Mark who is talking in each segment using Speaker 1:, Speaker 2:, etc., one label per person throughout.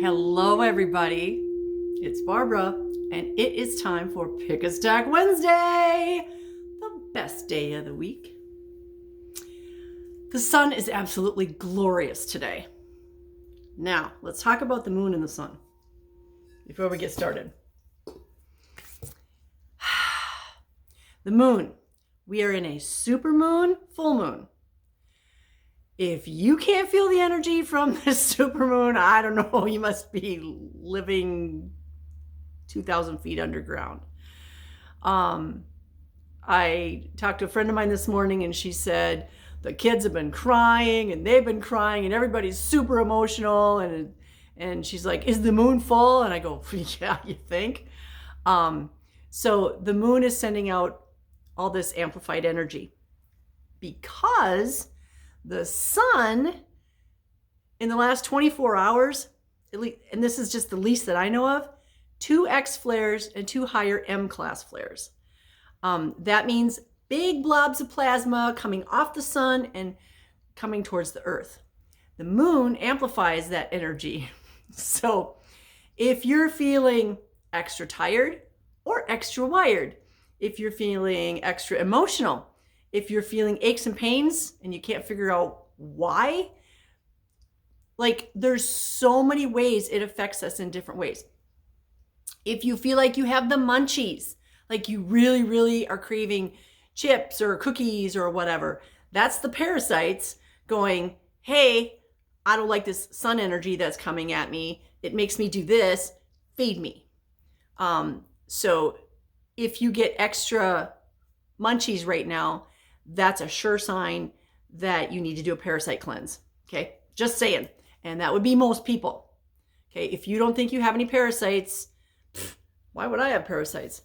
Speaker 1: Hello, everybody. It's Barbara, and it is time for Pick a Stack Wednesday, the best day of the week. The sun is absolutely glorious today. Now, let's talk about the moon and the sun before we get started. The moon. We are in a supermoon, full moon. If you can't feel the energy from this supermoon, I don't know, you must be living 2,000 feet underground. I talked to a friend of mine this morning and she said the kids have been crying and they've been crying and everybody's super emotional and she's like, is the moon full? And I go, yeah, you think? So the moon is sending out all this amplified energy because the sun in the last 24 hours, at least, and this is just the least that I know of, 2 X flares and 2 higher M class flares. That means big blobs of plasma coming off the sun and coming towards the earth. The moon amplifies that energy. So if you're feeling extra tired or extra wired, if you're feeling extra emotional, if you're feeling aches and pains and you can't figure out why, like there's so many ways it affects us in different ways. If you feel like you have the munchies, like you really, really are craving chips or cookies or whatever, that's the parasites going, hey, I don't like this sun energy that's coming at me. It makes me do this, feed me. So if you get extra munchies right now, that's a sure sign that you need to do a parasite cleanse. Okay, just saying. And that would be most people. Okay, if you don't think you have any parasites, why would I have parasites?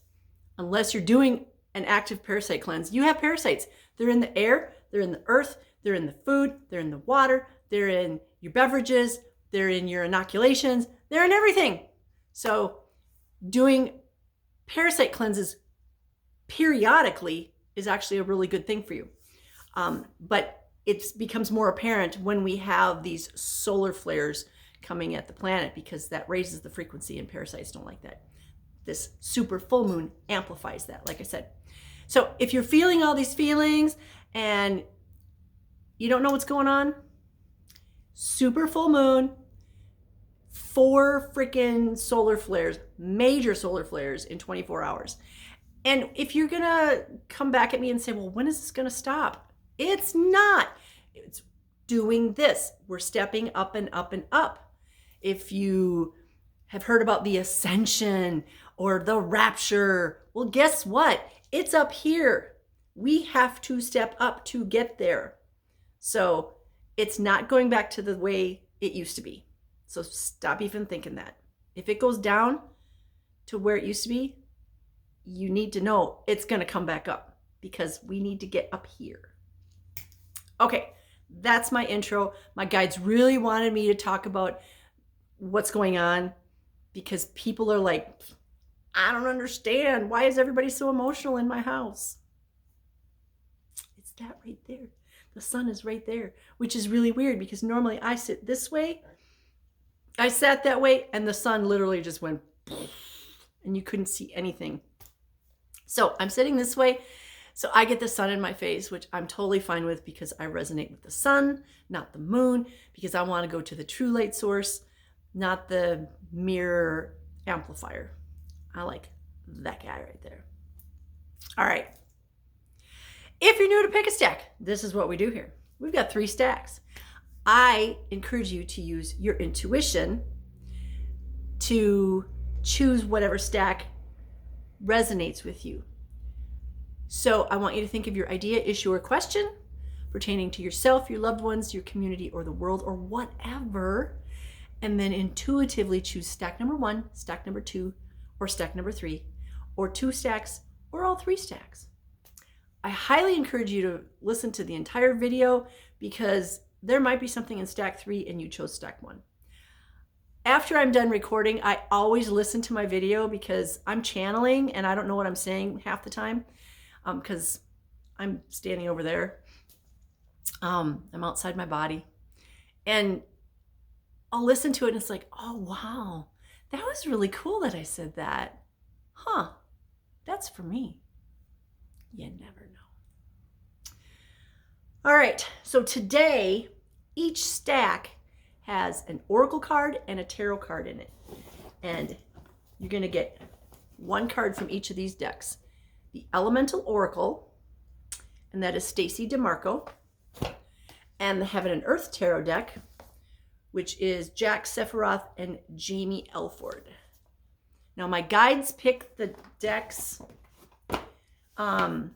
Speaker 1: Unless you're doing an active parasite cleanse, you have parasites. They're in the air, they're in the earth, they're in the food, they're in the water, they're in your beverages, they're in your inoculations, they're in everything. So doing parasite cleanses periodically is actually a really good thing for you. But it becomes more apparent when we have these solar flares coming at the planet because that raises the frequency and parasites don't like that. This super full moon amplifies that, like I said. So if you're feeling all these feelings and you don't know what's going on, super full moon, 4 freaking solar flares, major solar flares in 24 hours. And if you're going to come back at me and say, well, when is this going to stop? It's not. It's doing this. We're stepping up and up and up. If you have heard about the ascension or the rapture, well, guess what? It's up here. We have to step up to get there. So it's not going back to the way it used to be. So stop even thinking that. If it goes down to where it used to be, you need to know it's going to come back up because we need to get up here. Okay, that's my intro. My guides really wanted me to talk about what's going on because people are like, I don't understand. Why is everybody so emotional in my house? It's that right there. The sun is right there, which is really weird because normally I sit this way. I sat that way and the sun literally just went and you couldn't see anything. So I'm sitting this way, so I get the sun in my face, which I'm totally fine with because I resonate with the sun, not the moon, because I want to go to the true light source, not the mirror amplifier. I like that guy right there. All right. If you're new to Pick a Stack, this is what we do here. We've got 3 stacks. I encourage you to use your intuition to choose whatever stack resonates with you. So I want you to think of your idea, issue, or question pertaining to yourself, your loved ones, your community, or the world, or whatever, and then intuitively choose stack number 1, stack number 2, or stack number 3, or 2 stacks, or all 3 stacks. I highly encourage you to listen to the entire video because there might be something in stack 3 and you chose stack 1. After I'm done recording, I always listen to my video because I'm channeling and I don't know what I'm saying half the time because I'm standing over there. I'm outside my body. And I'll listen to it and it's like, oh, wow, that was really cool that I said that. Huh, that's for me. You never know. All right, so today, each stack has an oracle card and a tarot card in it. And you're going to get one card from each of these decks. The Elemental Oracle, and that is Stacy DeMarco. And the Heaven and Earth Tarot deck, which is Jack Sephiroth and Jamie Elford. Now, my guides picked the decks. And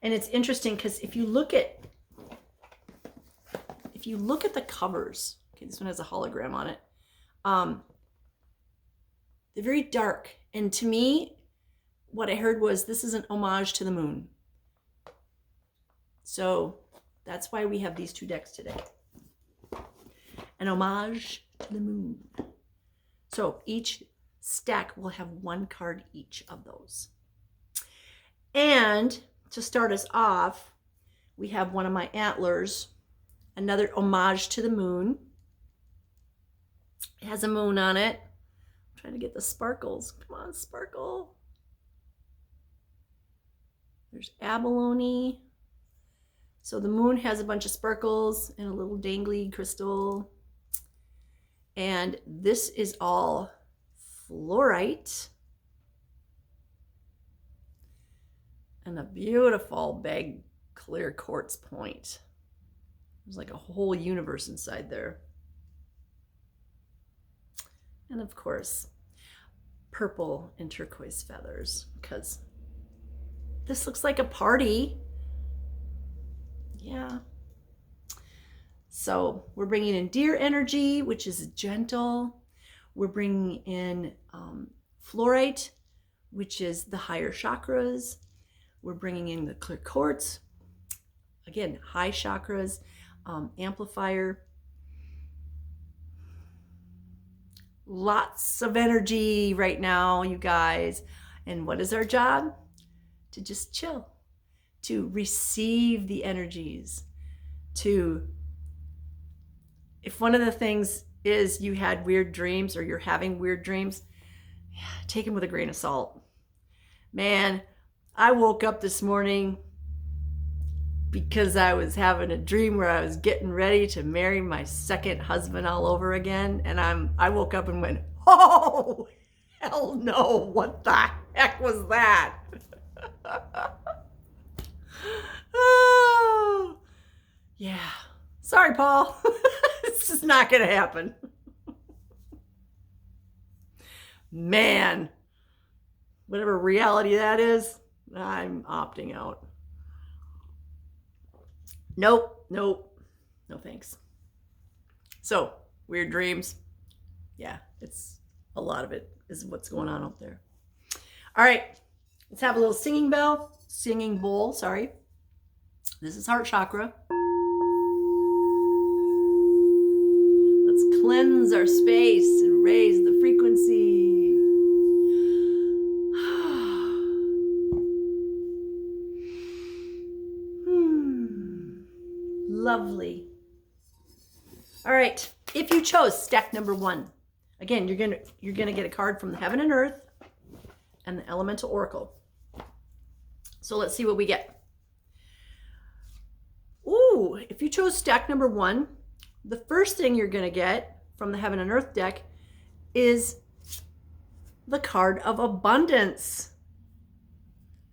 Speaker 1: it's interesting because if you look at the covers, okay, this one has a hologram on it. They're very dark. And to me, what I heard was this is an homage to the moon. So that's why we have these two decks today. An homage to the moon. So each stack will have one card each of those. And to start us off, we have one of my antlers, another homage to the moon. It has a moon on it. I'm trying to get the sparkles. Come on, sparkle. There's abalone. So the moon has a bunch of sparkles and a little dangly crystal. And this is all fluorite. And a beautiful big clear quartz point. There's like a whole universe inside there. And of course, purple and turquoise feathers, because this looks like a party. Yeah. So we're bringing in deer energy, which is gentle. We're bringing in fluorite, which is the higher chakras. We're bringing in the clear quartz, again, high chakras, amplifier. Lots of energy right now, you guys. And what is our job? To just chill, to receive the energies, if one of the things is you had weird dreams or you're having weird dreams, take them with a grain of salt. Man, I woke up this morning because I was having a dream where I was getting ready to marry my second husband all over again. And I woke up and went, oh, hell no, what the heck was that? Oh, yeah. Sorry, Paul. It's just not going to happen. Man, whatever reality that is, I'm opting out. Nope. No thanks. So, weird dreams. Yeah, it's a lot of it is what's going on out there. All right, let's have a little singing bowl, sorry. This is heart chakra. Let's cleanse our space and raise the frequency. Lovely. All right, if you chose stack number 1, again, you're gonna get a card from the Heaven and Earth and the Elemental Oracle. So let's see what we get. Ooh, if you chose stack number 1, the first thing you're gonna get from the Heaven and Earth deck is the card of abundance.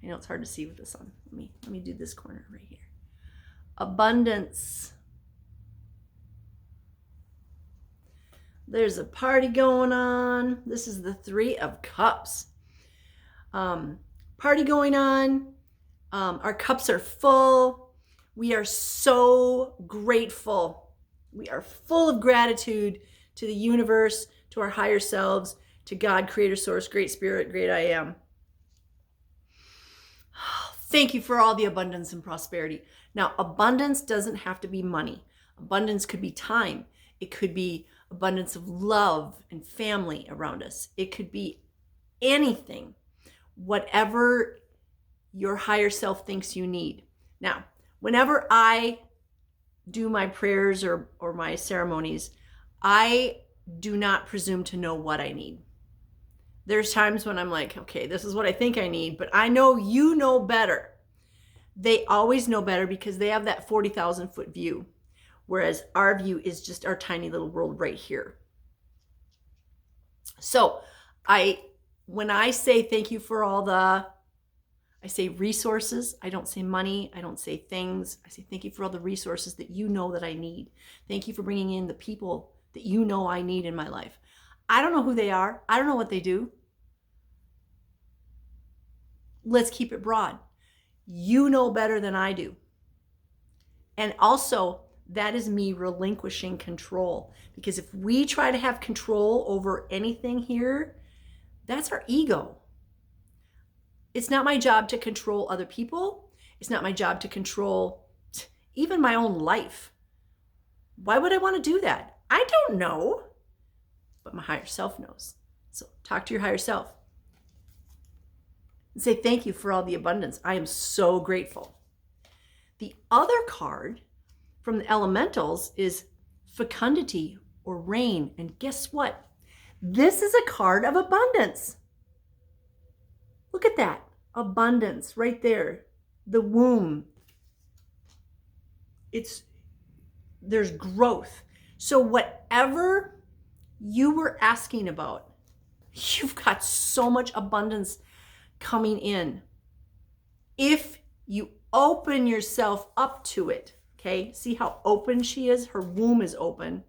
Speaker 1: I know it's hard to see with the sun. Let me do this corner right here. Abundance. There's a party going on. This is the 3 of Cups. Party going on. Our cups are full. We are so grateful. We are full of gratitude to the universe, to our higher selves, to God, Creator, Source, Great Spirit, Great I Am. Thank you for all the abundance and prosperity. Now, abundance doesn't have to be money. Abundance could be time. It could be abundance of love and family around us. It could be anything, whatever your higher self thinks you need. Now, whenever I do my prayers or my ceremonies, I do not presume to know what I need. There's times when I'm like, okay, this is what I think I need, but I know you know better. They always know better because they have that 40,000 foot view, whereas our view is just our tiny little world right here. So when I say thank you for all I say resources. I don't say money. I don't say things. I say thank you for all the resources that you know that I need. Thank you for bringing in the people that you know I need in my life. I don't know who they are. I don't know what they do. Let's keep it broad. You know better than I do. And also, that is me relinquishing control. Because if we try to have control over anything here, that's our ego. It's not my job to control other people. It's not my job to control even my own life. Why would I want to do that? I don't know, but my higher self knows. So talk to your higher self and say thank you for all the abundance. I am so grateful. The other card from the elementals is fecundity or rain. And guess what? This is a card of abundance. Look at that. Abundance right there. The womb. There's growth. So whatever you were asking about, you've got so much abundance coming in. If you open yourself up to it, okay? See how open she is? Her womb is open.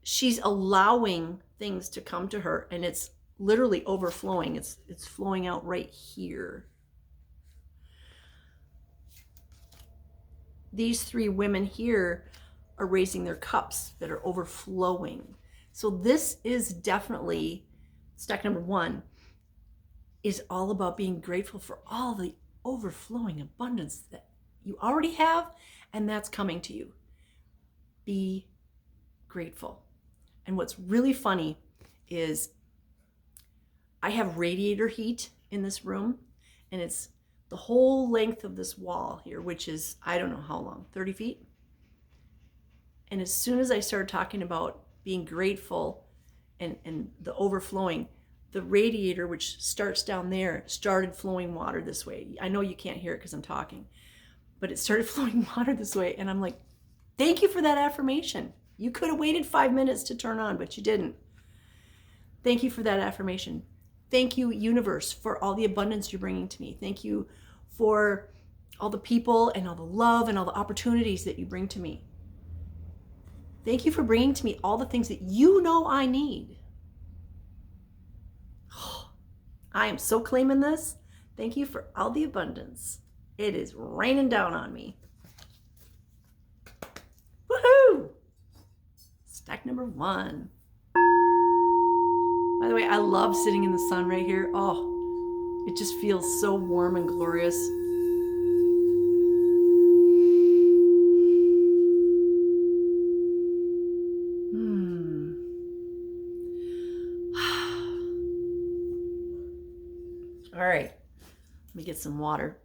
Speaker 1: She's allowing things to come to her, and it's literally overflowing. It's flowing out right here. These three women here are raising their cups that are overflowing. So this is definitely, stack number 1 is all about being grateful for all the overflowing abundance that you already have and that's coming to you. Be grateful. And what's really funny is I have radiator heat in this room, and it's the whole length of this wall here, which is, I don't know how long, 30 feet. And as soon as I started talking about being grateful and the overflowing, the radiator, which starts down there, started flowing water this way. I know you can't hear it because I'm talking, but it started flowing water this way. And I'm like, thank you for that affirmation. You could have waited 5 minutes to turn on, but you didn't. Thank you for that affirmation. Thank you, universe, for all the abundance you're bringing to me. Thank you for all the people and all the love and all the opportunities that you bring to me. Thank you for bringing to me all the things that you know I need. I am so claiming this. Thank you for all the abundance. It is raining down on me. Woohoo! Stack number 1. By the way, I love sitting in the sun right here. Oh, it just feels so warm and glorious. All right, let me get some water.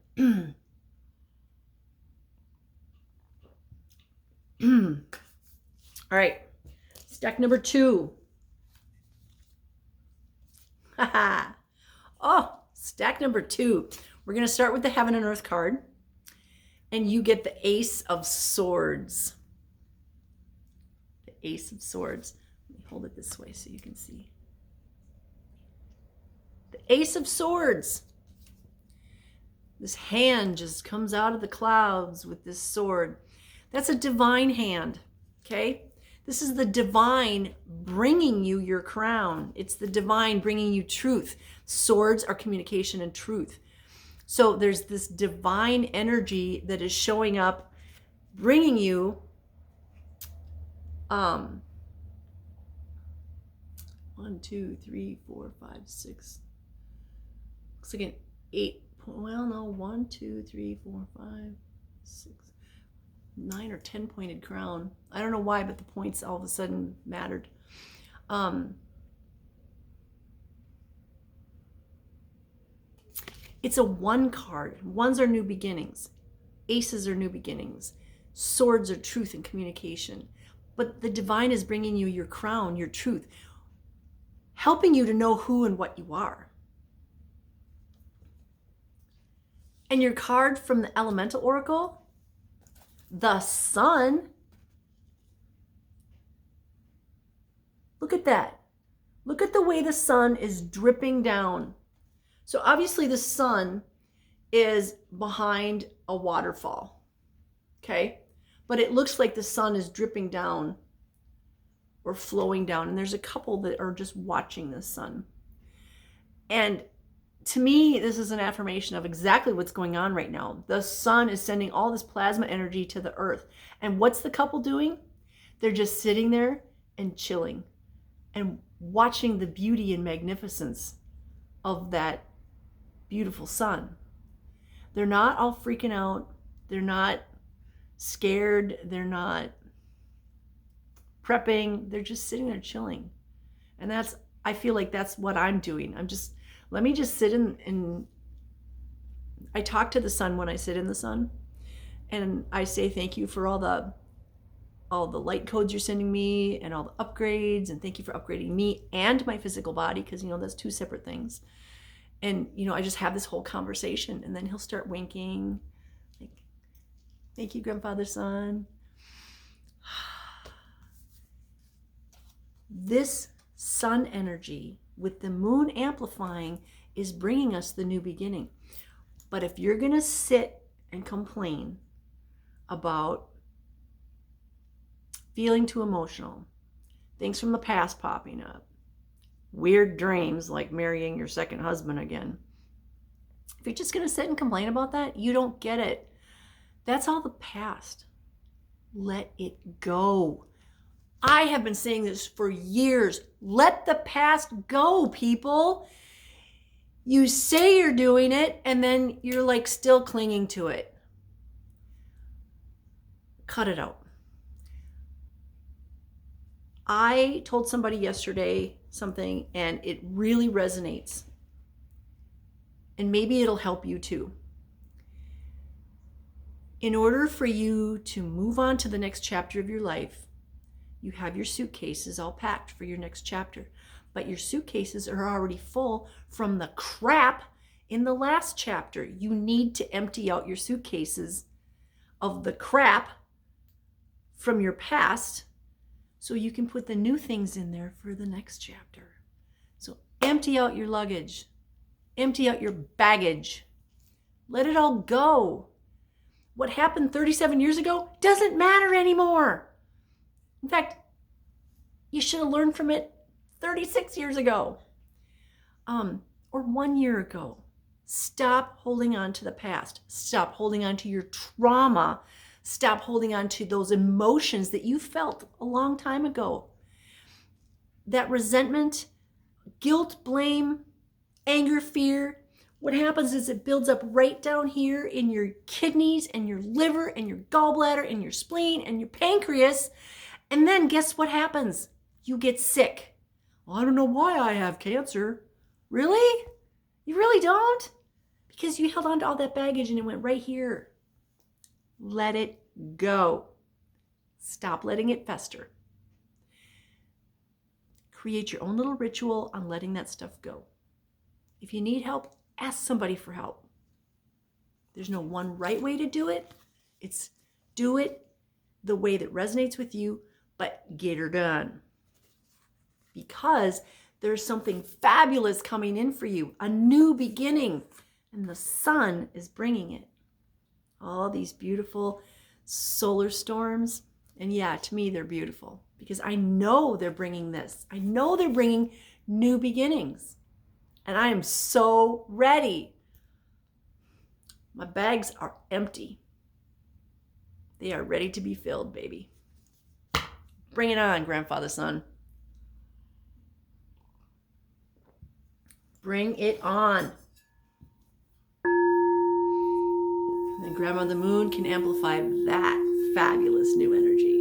Speaker 1: All right, stack number 2. Oh, stack number 2. We're going to start with the Heaven and Earth card, and you get the Ace of Swords. The Ace of Swords. Let me hold it this way so you can see. The Ace of Swords. This hand just comes out of the clouds with this sword. That's a divine hand, okay? This is the divine bringing you your crown. It's the divine bringing you truth. Swords are communication and truth. So there's this divine energy that is showing up, bringing you 1, 2, 3, 4, 5, 6. Looks like an 8. Well, no, 1, 2, 3, 4, 5, 6, 9 or 10 pointed crown. I don't know why, but the points all of a sudden mattered. It's a 1 card. 1s are new beginnings. Aces are new beginnings. swords are truth and communication. But the divine is bringing you your crown, your truth, helping you to know who and what you are. And your card from the Elemental Oracle, the sun. Look at that. Look at the way the sun is dripping down. So obviously the sun is behind a waterfall, okay? But it looks like the sun is dripping down or flowing down. And there's a couple that are just watching the sun. And to me, this is an affirmation of exactly what's going on right now. The sun is sending all this plasma energy to the earth. And what's the couple doing? They're just sitting there and chilling and watching the beauty and magnificence of that beautiful sun. They're not all freaking out. They're not scared. They're not prepping. They're just sitting there chilling. And I feel like that's what I'm doing. Let me just sit in. I talk to the sun when I sit in the sun. And I say thank you for all the light codes you're sending me and all the upgrades, and thank you for upgrading me and my physical body, because that's two separate things. And I just have this whole conversation, and then he'll start winking like, thank you, grandfather sun. This sun energy with the moon amplifying is bringing us the new beginning. But if you're going to sit and complain about feeling too emotional, things from the past popping up, weird dreams like marrying your second husband again, if you're just going to sit and complain about that, you don't get it. That's all the past. Let it go. I have been saying this for years. Let the past go, people. You say you're doing it, and then you're like still clinging to it. Cut it out. I told somebody yesterday something, and it really resonates. And maybe it'll help you too. In order for you to move on to the next chapter of your life, you have your suitcases all packed for your next chapter. But your suitcases are already full from the crap in the last chapter. You need to empty out your suitcases of the crap from your past so you can put the new things in there for the next chapter. So empty out your luggage. Empty out your baggage. Let it all go. What happened 37 years ago doesn't matter anymore. In fact, you should have learned from it 36 years ago, or 1 year ago. Stop holding on to the past. Stop holding on to your trauma. Stop holding on to those emotions that you felt a long time ago. That resentment, guilt, blame, anger, fear, what happens is it builds up right down here in your kidneys and your liver and your gallbladder and your spleen and your pancreas. And then guess what happens? You get sick. Well, I don't know why I have cancer. Really? You really don't? Because you held on to all that baggage and it went right here. Let it go. Stop letting it fester. Create your own little ritual on letting that stuff go. If you need help, ask somebody for help. There's no one right way to do it. It's do it the way that resonates with you, but get her done. Because there's something fabulous coming in for you, a new beginning, and the sun is bringing it. All these beautiful solar storms, and yeah, to me, they're beautiful because I know they're bringing this. I know they're bringing new beginnings, and I am so ready. My bags are empty. They are ready to be filled, baby. Bring it on, grandfather son. Bring it on. And then Grandmother Moon can amplify that fabulous new energy.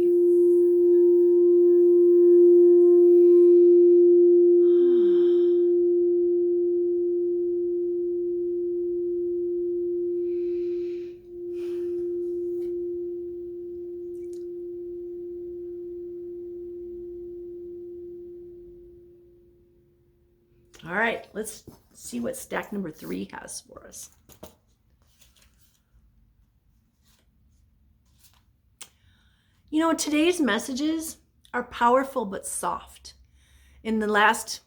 Speaker 1: All right, let's see what stack number 3 has for us. You know, today's messages are powerful but soft. In the last,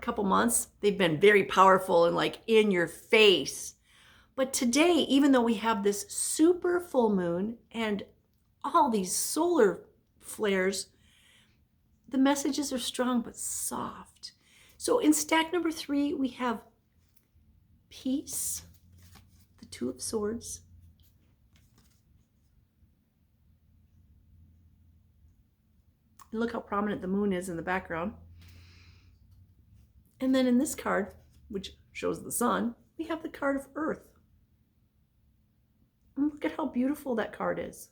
Speaker 1: couple months, they've been very powerful and like in your face. But today, even though we have this super full moon and all these solar flares, the messages are strong but soft. So in stack number 3, we have peace, the 2 of Swords, and look how prominent the moon is in the background. And then in this card, which shows the sun, we have the card of Earth. And look at how beautiful that card is.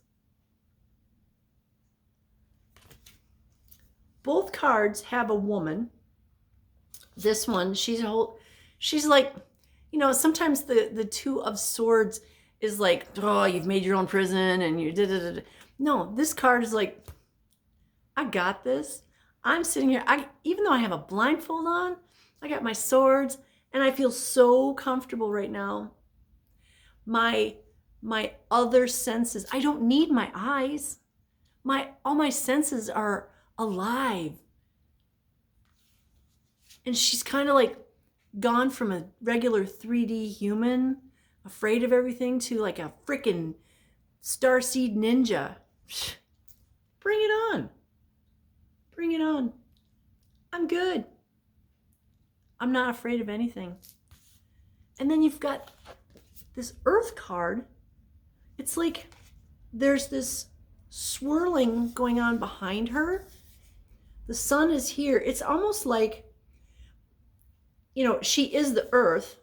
Speaker 1: Both cards have a woman. This one, she's like, you know, sometimes the 2 of Swords is like, oh, you've made your own prison and you did. No, this card is like, I got this. I'm sitting here. Even though I have a blindfold on, I got my swords and I feel so comfortable right now. My other senses, I don't need my eyes. All my senses are alive. And she's kind of like gone from a regular 3D human, afraid of everything, to like a freaking starseed ninja. Bring it on. Bring it on. I'm good. I'm not afraid of anything. And then you've got this Earth card. It's like there's this swirling going on behind her. The sun is here. It's almost like, you know, she is the Earth.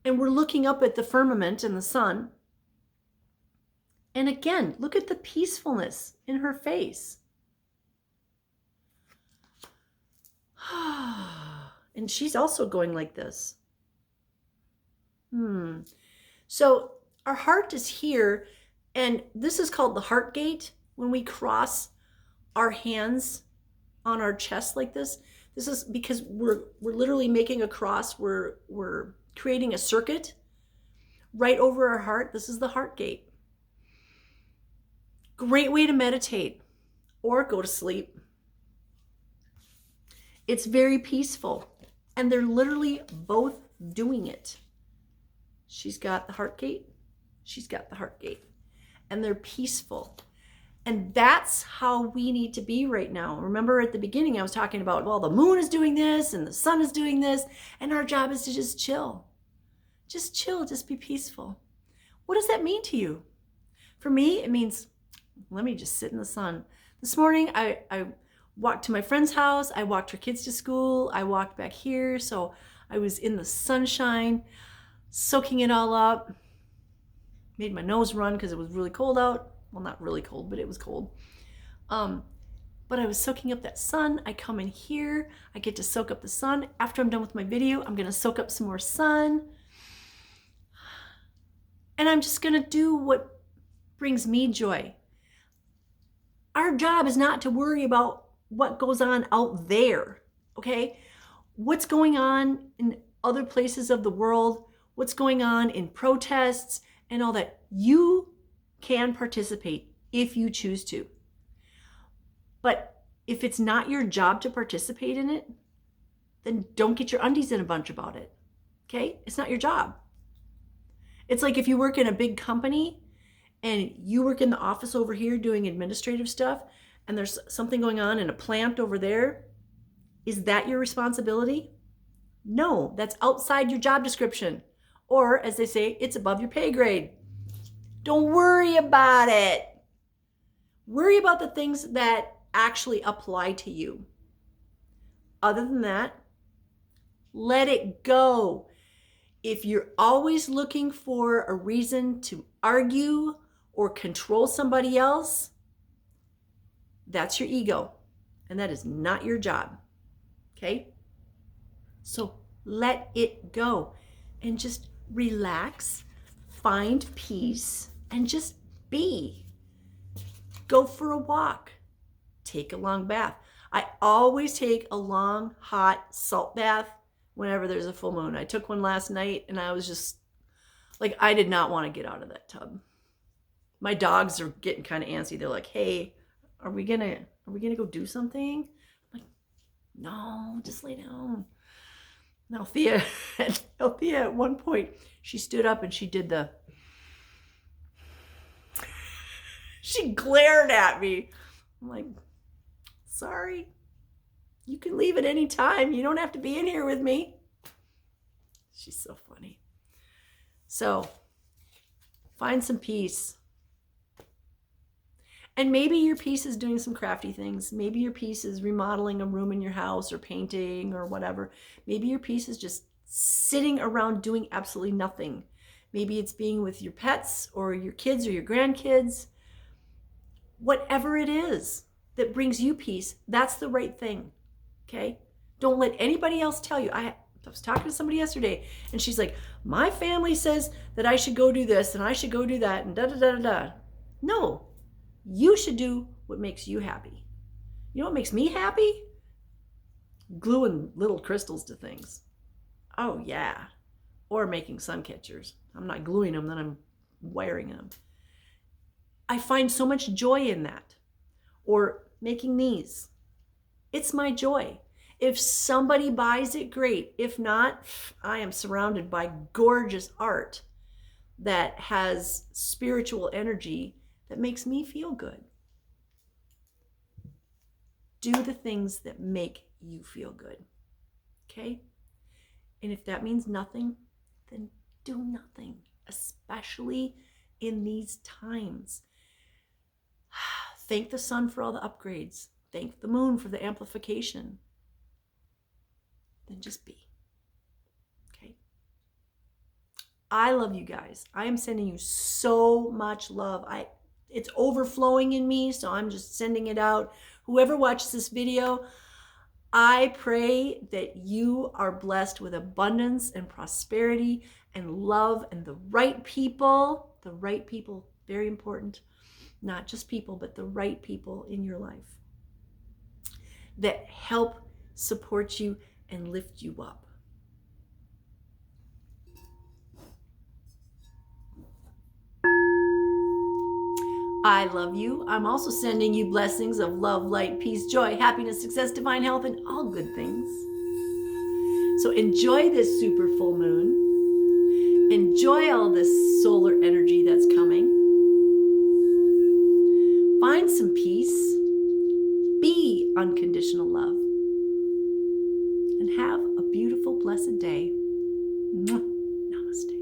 Speaker 1: And we're looking up at the firmament and the sun. And again, look at the peacefulness in her face. And she's also going like this. So our heart is here, and this is called the heart gate. When we cross our hands on our chest like this is because we're literally making a cross. We're creating a circuit right over our heart. This is the heart gate. Great way to meditate or go to sleep. It's very peaceful, and they're literally both doing it. She's got the heart gate. She's got the heart gate, and they're peaceful. And that's how we need to be right now. Remember at the beginning, I was talking about, well, the moon is doing this and the sun is doing this, and our job is to just chill. Just chill, just be peaceful. What does that mean to you? For me, it means, let me just sit in the sun. This morning, I walked to my friend's house. I walked her kids to school. I walked back here. So I was in the sunshine, soaking it all up. Made my nose run because it was really cold out. Well, not really cold, but it was cold. But I was soaking up that sun. I come in here. I get to soak up the sun. After I'm done with my video, I'm going to soak up some more sun. And I'm just going to do what brings me joy. Our job is not to worry about what goes on out there, okay? What's going on in other places of the world, what's going on in protests and all that. You can participate if you choose to. But if it's not your job to participate in it, then don't get your undies in a bunch about it, okay? It's not your job. It's like if you work in a big company and you work in the office over here doing administrative stuff, and there's something going on in a plant over there, is that your responsibility? No, that's outside your job description. Or, as they say, it's above your pay grade. Don't worry about it. Worry about the things that actually apply to you. Other than that, let it go. If you're always looking for a reason to argue or control somebody else, that's your ego, and that is not your job, okay? So let it go and just relax, find peace, and just be. Go for a walk, take a long bath. I always take a long, hot salt bath whenever there's a full moon. I took one last night and I was just like, I did not want to get out of that tub. My dogs are getting kind of antsy. They're like, hey, are we gonna go do something? I'm like, no, just lay down. Now Thea at one point, she stood up and she did she glared at me. I'm like, sorry, you can leave at any time. You don't have to be in here with me. She's so funny. So find some peace. And maybe your peace is doing some crafty things. Maybe your peace is remodeling a room in your house or painting or whatever. Maybe your peace is just sitting around doing absolutely nothing. Maybe it's being with your pets or your kids or your grandkids. Whatever it is that brings you peace, that's the right thing, okay? Don't let anybody else tell you. I was talking to somebody yesterday, and she's like, my family says that I should go do this, and I should go do that, and da-da-da-da-da. No, you should do what makes you happy. You know what makes me happy? Gluing little crystals to things. Oh, yeah. Or making sun catchers. I'm not gluing them, then I'm wiring them. I find so much joy in that. Or making these. It's my joy. If somebody buys it, great. If not, I am surrounded by gorgeous art that has spiritual energy that makes me feel good. Do the things that make you feel good. Okay? And if that means nothing, then do nothing, especially in these times. Thank the sun for all the upgrades. Thank the moon for the amplification. Then just be. Okay? I love you guys. I am sending you so much love. It's overflowing in me, so I'm just sending it out. Whoever watches this video, I pray that you are blessed with abundance and prosperity and love and the right people, very important. Not just people, but the right people in your life that help support you and lift you up. I love you. I'm also sending you blessings of love, light, peace, joy, happiness, success, divine health, and all good things. So enjoy this super full moon. Enjoy all this solar energy that's coming. Find some peace. Be unconditional love. And have a beautiful, blessed day. Namaste.